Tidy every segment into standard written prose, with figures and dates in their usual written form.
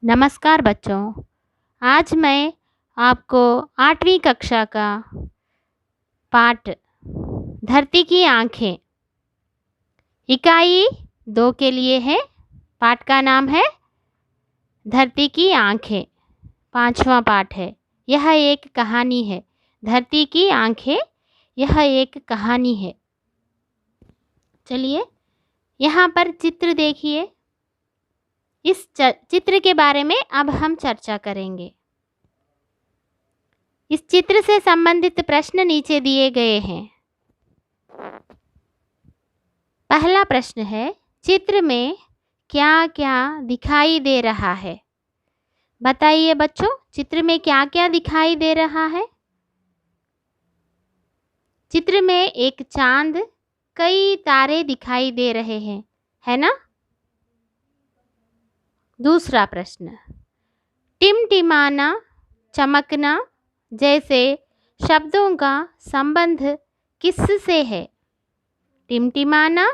नमस्कार बच्चों। आज मैं आपको 8वीं कक्षा का पाठ धरती की आँखें इकाई 2 के लिए है। पाठ का नाम है धरती की आँखें। 5वां पाठ है। यह एक कहानी है। धरती की आँखें यह एक कहानी है। चलिए यहाँ पर चित्र देखिए। इस चित्र के बारे में अब हम चर्चा करेंगे। इस चित्र से संबंधित प्रश्न नीचे दिए गए हैं। पहला प्रश्न है, चित्र में क्या क्या दिखाई दे रहा है? बताइए बच्चों, चित्र में क्या क्या दिखाई दे रहा है? चित्र में एक चांद, कई तारे दिखाई दे रहे हैं, है ना? दूसरा प्रश्न, टिमटिमाना, चमकना जैसे शब्दों का संबंध किससे है? टिमटिमाना,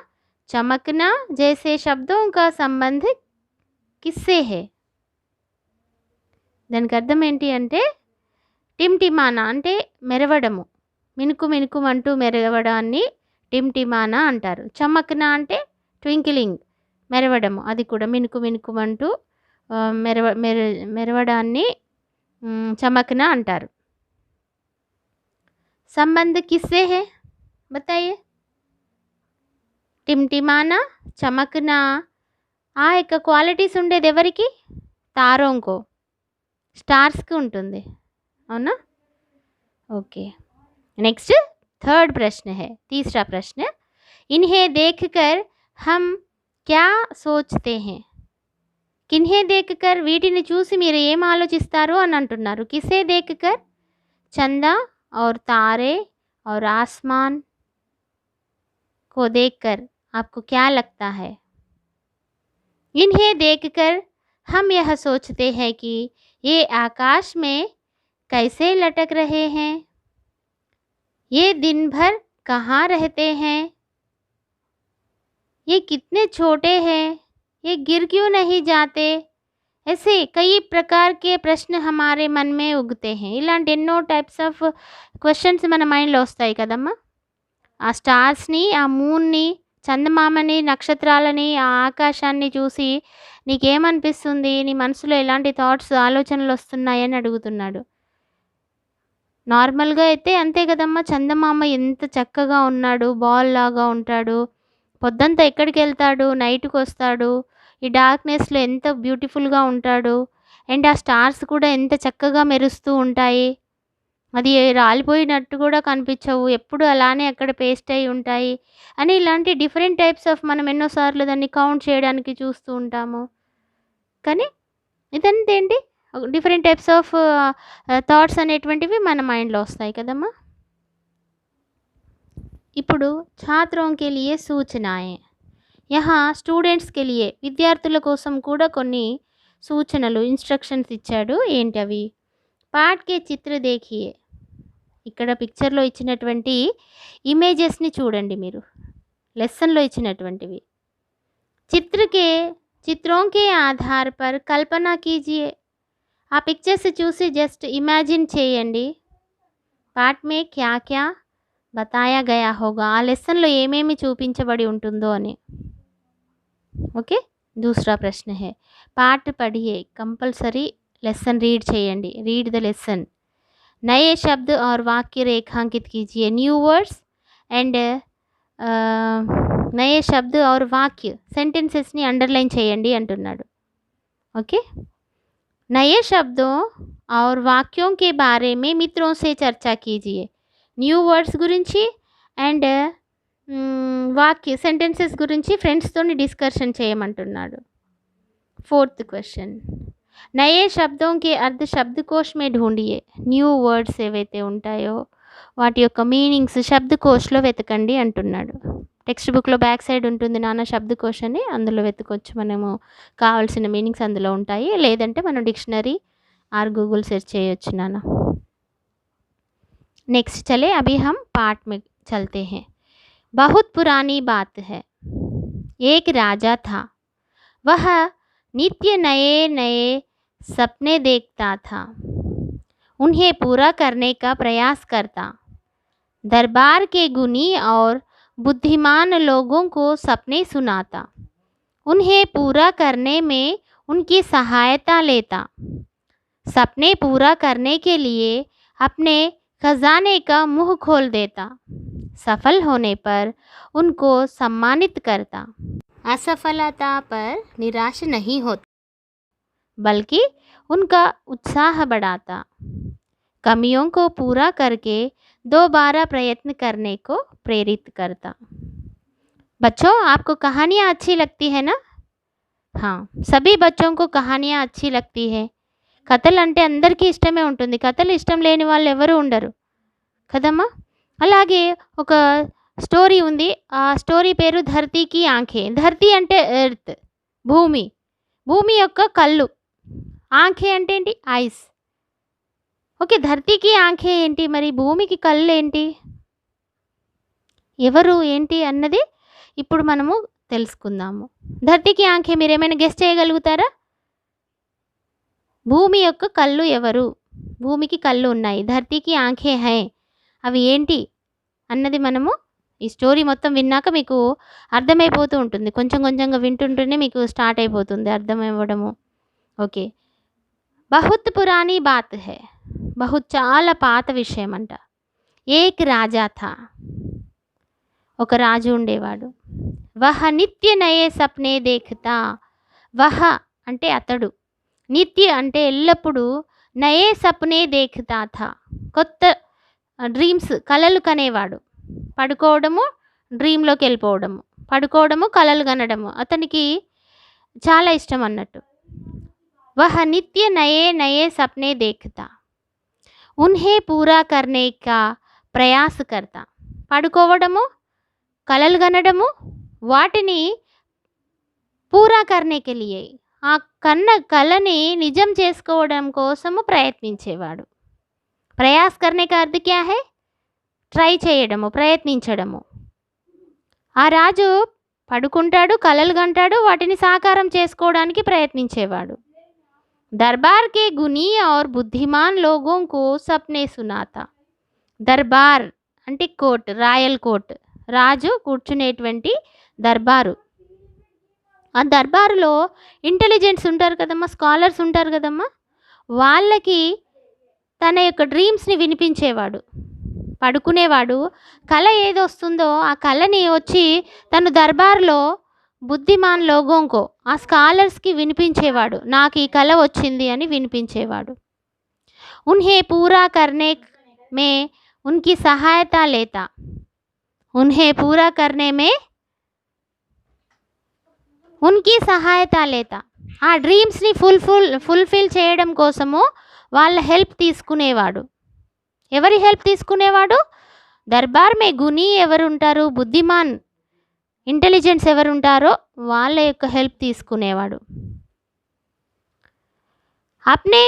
चमकना जैसे शब्दों का संबंध किससे है? దానికి అర్థం ఏంటి అంటే టిమ్టిమానా అంటే మెరవడము, మినుకు మినుకుమంటూ మెరవడాన్ని టిమ్టిమానా అంటారు. చమక్నా అంటే ట్వింకిలింగ్, మెరవడము, అది కూడా మినుకు మినుకుమంటూ మెరవడాన్ని చమక్నా అంటారు. संबंध किससे है बताइए? టిమ్టిమానా, చమక్నా ఆ యొక్క క్వాలిటీస్ ఉండేది ఎవరికి? తారోంకో, స్టార్స్కి ఉంటుంది, అవునా? ओके, नेक्स्ट थर्ड प्रश्न है। तीसरा प्रश्न, इन्हें देखकर हम क्या सोचते हैं? किन्हें देखकर, వీటిని చూసి మీరు ఏం ఆలోచిస్తారు అని అంటున్నారు. किसे देखकर? चंदा और तारे और आसमान को देखकर आपको क्या लगता है? इन्हें देखकर हम यह सोचते हैं कि ये आकाश में कैसे लटक रहे हैं? ये दिन भर कहाँ रहते हैं? ये कितने छोटे हैं? ये गिर क्यों नहीं जाते? ऐसे कई प्रकार के प्रश्न हमारे मन में उगते हैं. ఇలాంటి ఎన్నో టైప్స్ ఆఫ్ క్వశ్చన్స్ మన మైండ్లో వస్తాయి కదమ్మా. ఆ స్టార్స్ని, ఆ మూన్ని, చందమామని, నక్షత్రాలని, ఆ ఆకాశాన్ని చూసి నీకేమనిపిస్తుంది? నీ మనసులో ఎలాంటి థాట్స్, ఆలోచనలు వస్తున్నాయని అడుగుతున్నాడు. నార్మల్గా అయితే అంతే కదమ్మా, చందమామ ఎంత చక్కగా ఉన్నాడు, బాల్ లాగా ఉంటాడు, పొద్దంతా ఎక్కడికి వెళ్తాడు, నైట్కి వస్తాడు, ఈ డార్క్నెస్లో ఎంత బ్యూటిఫుల్గా ఉంటాడు, అండ్ ఆ స్టార్స్ కూడా ఎంత చక్కగా మెరుస్తూ ఉంటాయి, అది రాలిపోయినట్టు కూడా కనిపించవు, ఎప్పుడు అలానే అక్కడ పేస్ట్ అయి ఉంటాయి అని ఇలాంటి డిఫరెంట్ టైప్స్ ఆఫ్ మనం ఎన్నోసార్లు దాన్ని కౌంట్ చేయడానికి చూస్తూ ఉంటాము. కానీ ఇదంతా ఏంటి, డిఫరెంట్ టైప్స్ ఆఫ్ థాట్స్ అనేటువంటివి మన మైండ్లో వస్తాయి కదమ్మా. ఇప్పుడు छात्रों के लिए सूचनाएं. यहाँ స్టూడెంట్స్ के लिए, విద్యార్థుల కోసం కూడా కొన్ని సూచనలు, ఇన్స్ట్రక్షన్స్ ఇచ్చాడు. ఏంటవి? పాఠ్ కే చిత్ర దేఖియే. ఇక్కడ పిక్చర్లో ఇచ్చినటువంటి ఇమేజెస్ని చూడండి మీరు, లెసన్లో ఇచ్చినటువంటివి. చిత్రోं के आधार पर कल्पना कीजिए. ఆ పిక్చర్స్ చూసి జస్ట్ ఇమాజిన్ చేయండి. పాఠ్ మే క్యా క్యా బతాయా గయా హోగా, ఆ లెసన్లో ఏమేమి చూపించబడి ఉంటుందో అని. ఓకే, दूसरा प्रश्न है, पाठ पढ़िए. कंपल्सरी लेसन रीड చేయండి. Read the lesson. नए शब्द और वाक्य रेखांकित कीजिए. न्यू वर्ड्स एंड नए शब्द और वाक्य सेंटेंसेसని అండర్లైన్ చేయండి అంటున్నాడు. ओके, नए शब्दों और वाक्यों के बारे में मित्रों से चर्चा कीजिए. న్యూ వర్డ్స్ గురించి అండ్ వాక్య సెంటెన్సెస్ గురించి ఫ్రెండ్స్తోని డిస్కషన్ చేయమంటున్నాడు. फोर्थ क्वेश्चन, నయే శబ్దోं के अर्थ शब्दकोश में ढूंढिए. న్యూ వర్డ్స్ ఏవైతే ఉంటాయో వాటి యొక్క మీనింగ్స్ శబ్దకోష్లో వెతకండి అంటున్నాడు. టెక్స్ట్ బుక్లో బ్యాక్ సైడ్ ఉంటుంది నాన్న శబ్దకోశ్ అని, అందులో వెతకొచ్చు, మనము కావాల్సిన మీనింగ్స్ అందులో ఉంటాయి. లేదంటే మనం డిక్షనరీ ఆర్ గూగుల్ సెర్చ్ చేయొచ్చు నాన్న. नेक्स्ट चले, अभी हम पाठ में चलते हैं. बहुत पुरानी बात है. एक राजा था. वह नित्य नए नए सपने देखता था, उन्हें पूरा करने का प्रयास करता। दरबार के गुणी और बुद्धिमान लोगों को सपने सुनाता, उन्हें पूरा करने में उनकी सहायता लेता। सपने पूरा करने के लिए अपने खजाने का मुंह खोल देता। सफल होने पर उनको सम्मानित करता। असफलता पर निराश नहीं होता, बल्कि उनका उत्साह बढ़ाता। कमियों को पूरा करके दोबारा प्रयत्न करने को प्रेरित करता। बच्चों, आपको कहानियाँ अच्छी लगती है ना? हाँ, सभी बच्चों को कहानियाँ अच्छी लगती है. కథలు అంటే అందరికీ ఇష్టమే ఉంటుంది. కథలు ఇష్టం లేని వాళ్ళు ఎవరు ఉండరు కదమ్మా. అలాగే ఒక స్టోరీ ఉంది. ఆ స్టోరీ పేరు ధర్తీకి ఆంఖే. ధర్తీ అంటే ఎర్త్, భూమి. భూమి యొక్క కళ్ళు. ఆంఖే అంటే ఏంటి? ఐస్. ఓకే, ధర్తీకి ఆంఖే ఏంటి, మరి భూమికి కళ్ళు ఏంటి, ఎవరు ఏంటి అన్నది ఇప్పుడు మనము తెలుసుకుందాము. ధర్తీకి ఆంఖే మీరేమైనా గెస్ చేయగలుగుతారా? భూమి యొక్క కళ్ళు ఎవరు? భూమికి కళ్ళు ఉన్నాయి, ధర్తీకి ఆంఖే హై. అవి ఏంటి అన్నది మనము ఈ స్టోరీ మొత్తం విన్నాక మీకు అర్థమైపోతూ ఉంటుంది. కొంచెం కొంచెంగా వింటుంటేనే మీకు స్టార్ట్ అయిపోతుంది అర్థమవ్వడము. ఓకే, బహుత్ పురానీ బాత్ హై. బహుత్ చాలా పాత విషయం అంట. ఏక్ రాజా థా. ఒక రాజు ఉండేవాడు. వహ నిత్య నయే సప్నే దేఖ్తా. వహ అంటే అతడు, నిత్య అంటే ఎల్లప్పుడూ, నయే సప్నే దేఖ్తా థా కొత్త డ్రీమ్స్ కలలు కనేవాడు. పడుకోవడము, డ్రీమ్లోకి వెళ్ళిపోవడము, పడుకోవడము, కలలు కనడము అతనికి చాలా ఇష్టం అన్నట్టు. వహ నిత్య నయే నయే సప్నే దేఖ్తా, ఉన్హే పూరా కర్నే కా ప్రయాస కర్తా. పడుకోవడము, కలలు కనడము, వాటిని పూరా కర్నేకి లియే, ఆ కన్న కళని నిజం చేసుకోవడం కోసము ప్రయత్నించేవాడు. ప్రయాస్ కర్నే కా అర్థ క్యా హై? ట్రై చేయడము, ప్రయత్నించడము. ఆ రాజు పడుకుంటాడు, కలలు కంటాడు, వాటిని సాకారం చేసుకోవడానికి ప్రయత్నించేవాడు. దర్బార్ కే గునీ और బుద్ధిమాన్ లోగోं को సప్నే సునాతా. దర్బార్ అంటే కోర్ట్, రాయల్ కోర్ట్, రాజు కూర్చునేటువంటి దర్బారు. ఆ దర్బారులో ఇంటెలిజెంట్స్ ఉంటారు కదమ్మా, స్కాలర్స్ ఉంటారు కదమ్మా, వాళ్ళకి తన యొక్క డ్రీమ్స్ని వినిపించేవాడు. పడుకునేవాడు, కళ ఏది వస్తుందో ఆ కళని వచ్చి తను దర్బార్లో బుద్ధిమాన్ లోగోంకో, ఆ స్కాలర్స్కి వినిపించేవాడు. నాకు ఈ కళ వచ్చింది అని వినిపించేవాడు. ఉన్హే పూరా కర్నే మే ఉన్కి సహాయత లేతా. ఉన్హే పూరా కర్నే మే ఉన్కి సహాయత లేతా. ఆ డ్రీమ్స్ని ఫుల్ఫిల్ చేయడం కోసము వాళ్ళ హెల్ప్ తీసుకునేవాడు. ఎవరి హెల్ప్ తీసుకునేవాడు? దర్బార్ మే గునీ ఎవరు ఉంటారు, బుద్ధిమాన్ ఇంటెలిజెన్స్ ఎవరు ఉంటారో వాళ్ళ యొక్క హెల్ప్ తీసుకునేవాడు. अपने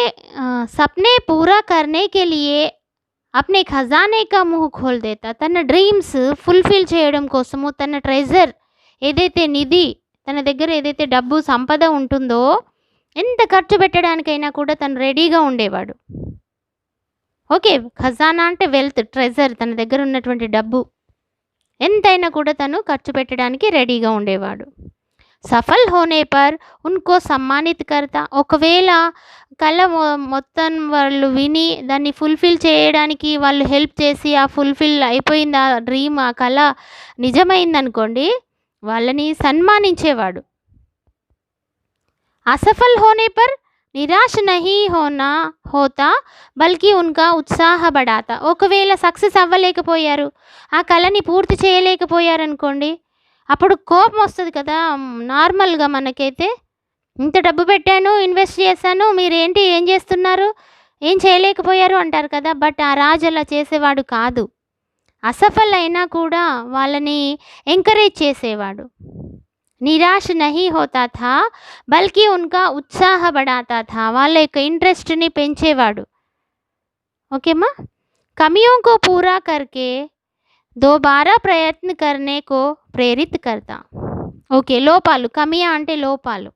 सपने पूरा करने के लिए अपने ఖజానే కా ముహ్ ఖోల్ దేతా. తన డ్రీమ్స్ ఫుల్ఫిల్ చేయడం కోసము తన ట్రెజర్ ఏదైతే నిధి, తన దగ్గర ఏదైతే డబ్బు సంపద ఉంటుందో ఎంత ఖర్చు పెట్టడానికైనా కూడా తను రెడీగా ఉండేవాడు. ఓకే, ఖజానా అంటే వెల్త్, ట్రెజర్, తన దగ్గర ఉన్నటువంటి డబ్బు ఎంతైనా కూడా తను ఖర్చు పెట్టడానికి రెడీగా ఉండేవాడు. సఫల్ హోనే పర్ ఉన్కో సమ్మానిత్ కర్తా. ఒకవేళ కళ మొత్తం వాళ్ళు విని దాన్ని ఫుల్ఫిల్ చేయడానికి వాళ్ళు హెల్ప్ చేసి ఆ ఫుల్ఫిల్ అయిపోయింది, ఆ డ్రీమ్, ఆ కళ నిజమైందనుకోండి, వాళ్ళని సన్మానించేవాడు. అసఫల్ హోనే పర్ నిరాశ నహీ హోతా బల్కి ఉన్కా ఉత్సాహ బడాతా. ఒకవేళ సక్సెస్ అవ్వలేకపోయారు, ఆ కళని పూర్తి చేయలేకపోయారనుకోండి, అప్పుడు కోపం వస్తుంది కదా. నార్మల్గా మనకైతే ఇంత డబ్బు పెట్టాను, ఇన్వెస్ట్ చేశాను, మీరేంటి ఏం చేస్తున్నారు, ఏం చేయలేకపోయారు అంటారు కదా. బట్ ఆ రాజు అలా చేసేవాడు కాదు. అసఫల్ అయినా కూడా వాళ్ళని ఎంకరేజ్ చేసేవాడు. నిరాశ నహీ హోతా థా బల్కి ఉన్కా ఉత్సాహ బడాతా థా. వాళ్ళ యొక్క ఇంట్రెస్ట్ని పెంచేవాడు. ఓకేమ్మా. కమియోं को पूरा करके दोबारा ప్రయత్న करने को ప్రేరిత్ కర్తా. ఓకే, లోపాలు, కమియా అంటే లోపాలు,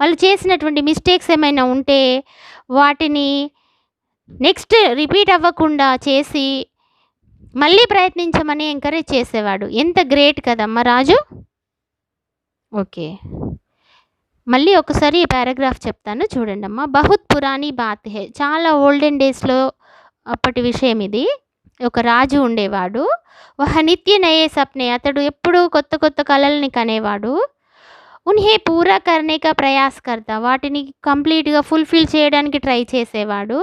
వాళ్ళు చేసినటువంటి మిస్టేక్స్ ఏమైనా ఉంటే వాటిని నెక్స్ట్ రిపీట్ అవ్వకుండా చేసి మళ్ళీ ప్రయత్నించమని ఎంకరేజ్ చేసేవాడు. ఎంత గ్రేట్ కదమ్మా రాజు. ఓకే, మళ్ళీ ఒకసారి ఈ పారాగ్రాఫ్ చెప్తాను చూడండమ్మా. బహుత్ పురానీ బాత్ హే, చాలా ఓల్డెన్ డేస్లో అప్పటి విషయం ఇది. ఒక రాజు ఉండేవాడు. వహ నిత్య నయే సప్నే, అతడు ఎప్పుడూ కొత్త కొత్త కలల్ని కనేవాడు. ఉన్హే పూరా కర్నే కా ప్రయాస్ కర్తా, వాటిని కంప్లీట్గా ఫుల్ఫిల్ చేయడానికి ట్రై చేసేవాడు.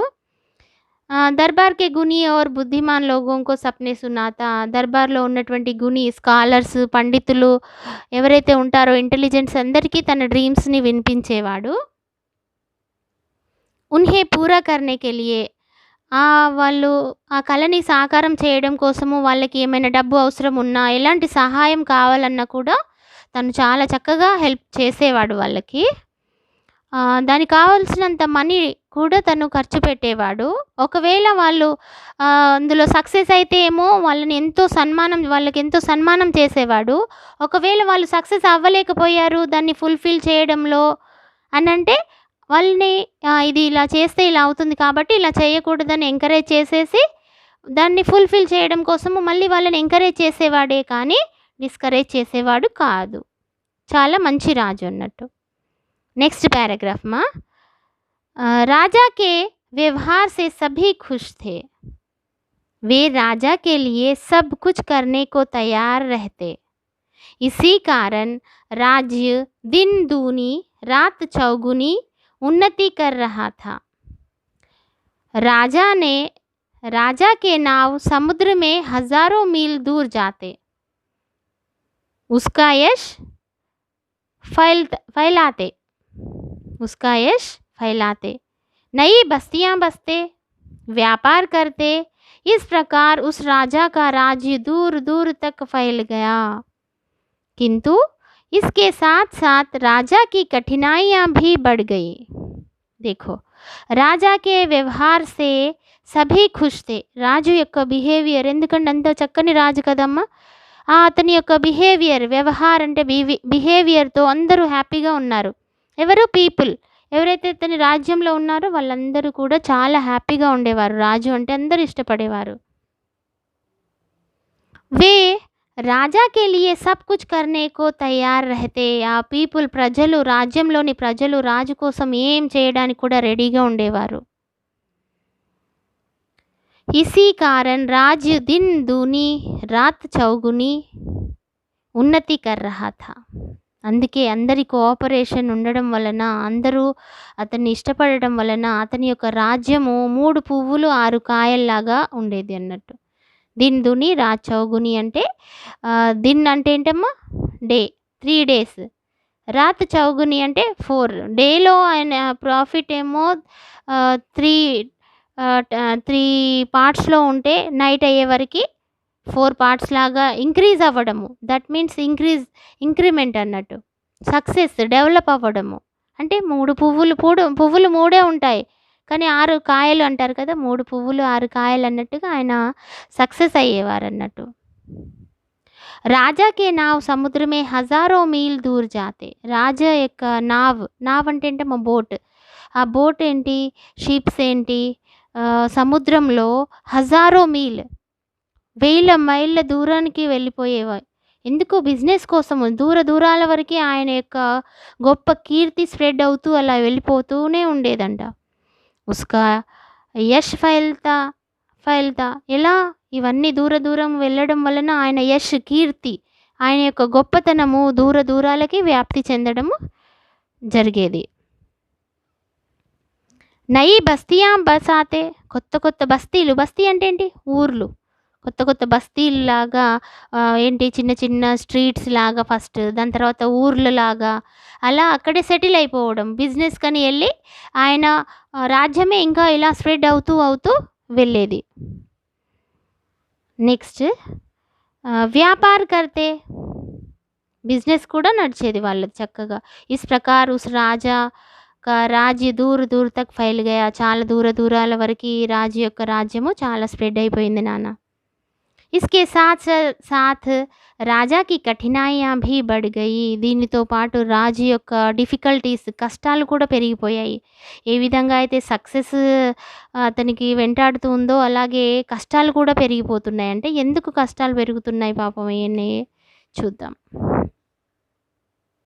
దర్బార్ కే గుణి और బుద్ధిమాన్ లోగోं को సప్నే సునాతా, దర్బార్లో ఉన్నటువంటి గుణి స్కాలర్స్ పండితులు ఎవరైతే ఉంటారో ఇంటెలిజెన్స్ అందరికీ తన డ్రీమ్స్ని వినిపించేవాడు. ఉన్హే పూరా కర్నే కే లియే, వాళ్ళు ఆ కళని సాకారం చేయడం కోసము వాళ్ళకి ఏమైనా డబ్బు అవసరం ఉన్నా ఎలాంటి సహాయం కావాలన్నా కూడా తను చాలా చక్కగా హెల్ప్ చేసేవాడు వాళ్ళకి. దానికి కావాల్సినంత మనీ కూడా తను ఖర్చు పెట్టేవాడు. ఒకవేళ వాళ్ళు అందులో సక్సెస్ అయితే ఏమో వాళ్ళకి ఎంతో సన్మానం చేసేవాడు. ఒకవేళ వాళ్ళు సక్సెస్ అవ్వలేకపోయారు దాన్ని ఫుల్ఫిల్ చేయడంలో అనంటే వాళ్ళని ఇది ఇలా చేస్తే ఇలా అవుతుంది కాబట్టి ఇలా చేయకూడదని ఎంకరేజ్ చేసేసి దాన్ని ఫుల్ఫిల్ చేయడం కోసము మళ్ళీ వాళ్ళని ఎంకరేజ్ చేసేవాడే కానీ డిస్కరేజ్ చేసేవాడు కాదు. చాలా మంచి రాజు అన్నట్టు. नेक्स्ट पैराग्राफ में राजा के व्यवहार से सभी खुश थे, वे राजा के लिए सब कुछ करने को तैयार रहते, इसी कारण राज्य दिन दूनी रात चौगुनी उन्नति कर रहा था. राजा के नाव समुद्र में हजारों मील दूर जाते, उसका यश फैलाते, नई बस्तियां बसते, व्यापार करते. इस प्रकार उस राजा का राज्य दूर दूर तक फैल गया, किंतु इसके साथ साथ राजा की कठिनाइयां भी बढ़ गई. देखो, राजा के व्यवहार से सभी खुश थे. రాజు యొక్క బిహేవియర్, ఎందుకంటే అంత చక్కని రాజు కదమ్మా, అతని యొక్క బిహేవియర్, వ్యవహార్ అంటే బిహేవియర్తో అందరూ హ్యాపీగా ఉన్నారు. ఎవరు? పీపుల్, ఎవరైతే అతని రాజ్యంలో ఉన్నారో వాళ్ళందరూ కూడా చాలా హ్యాపీగా ఉండేవారు. రాజు అంటే అందరూ ఇష్టపడేవారు. వే రాజా కే లియే సబ్ కుచ్ కర్నే కో తయార్ రహతే, ఆ పీపుల్ ప్రజలు, రాజ్యంలోని ప్రజలు రాజు కోసం ఏం చేయడానికి కూడా రెడీగా ఉండేవారు. ఇసీ కారణ్ రాజ్య దిన్ దూని రాత్ చౌగుని ఉన్నతి కర్ రహా థా, అందుకే అందరి కోఆపరేషన్ ఉండడం వలన, అందరూ అతన్ని ఇష్టపడడం వలన అతని యొక్క రాజ్యము 3 పువ్వులు 6 కాయల్లాగా ఉండేది అన్నట్టు. దిన్ దుని రాత్ చౌగుని అంటే దిన్ అంటే ఏంటమ్మా డే, 3 days. రాత్ చౌగుని అంటే 4 డేలో ఆయన ప్రాఫిట్ ఏమో 3 పార్ట్స్లో ఉంటే నైట్ అయ్యే వరకు 4 పార్ట్స్ లాగా ఇంక్రీజ్ అవ్వడము. దట్ మీన్స్ ఇంక్రిమెంట్ అన్నట్టు. సక్సెస్, డెవలప్ అవ్వడము అంటే 3 పువ్వులు 3 ఉంటాయి కానీ 6 కాయలు అంటారు కదా, 3 పువ్వులు 6 కాయలు అన్నట్టుగా ఆయన సక్సెస్ అయ్యేవారు అన్నట్టు. రాజా కే నావ్ సముద్రమే హజారో మీల్ దూర్ జాతే, రాజా యొక్క నావ్ అంటే ఏంటమ్మా బోట్. ఆ బోట్ ఏంటి, షిప్స్ ఏంటి, సముద్రంలో హజారో మీల్ 1000 మైళ్ళ దూరానికి వెళ్ళిపోయేవా. ఎందుకు? బిజినెస్ కోసము. దూరాల వరకు ఆయన యొక్క గొప్ప కీర్తి స్ప్రెడ్ అవుతూ అలా వెళ్ళిపోతూనే ఉండేదంట. ఉస్కా యష్ ఫైల్తా ఎలా, ఇవన్నీ దూరం వెళ్ళడం వలన ఆయన యష్, కీర్తి, ఆయన యొక్క గొప్పతనము దూరాలకి వ్యాప్తి చెందడము జరిగేది. నయి బస్తీయా బసాతే, కొత్త బస్తీలు, బస్తీ అంటే ఏంటి? ఊర్లు, కొత్త బస్తీల్లాగా ఏంటి చిన్న స్ట్రీట్స్ లాగా ఫస్ట్, దాని తర్వాత ఊర్లలాగా అలా అక్కడే సెటిల్ అయిపోవడం. బిజినెస్ కని వెళ్ళి ఆయన రాజ్యమే ఇంకా ఇలా స్ప్రెడ్ అవుతూ వెళ్ళేది. నెక్స్ట్ వ్యాపార్ కర్తే, బిజినెస్ కూడా నడిచేది వాళ్ళది చక్కగా. ఇస్ ప్రకార్ ఉస్ రాజా కా రాజ్య దూర్ తక్ ఫైల్ గయా, చాలా దూరాల వరకు రాజు యొక్క రాజ్యము చాలా స్ప్రెడ్ అయిపోయింది నాన్న. इसके साथ రాజాకి కఠినాయా భీ బఢ్ గయి. దీనితో పాటు రాజు యొక్క డిఫికల్టీస్ కష్టాలు కూడా పెరిగిపోయాయి. ఏ విధంగా అయితే సక్సెస్ అతనికి వెంటాడుతూ ఉందో అలాగే కష్టాలు కూడా పెరిగిపోతున్నాయి. అంటే ఎందుకు కష్టాలు పెరుగుతున్నాయి పాపం ఈయన్ని చూద్దాం.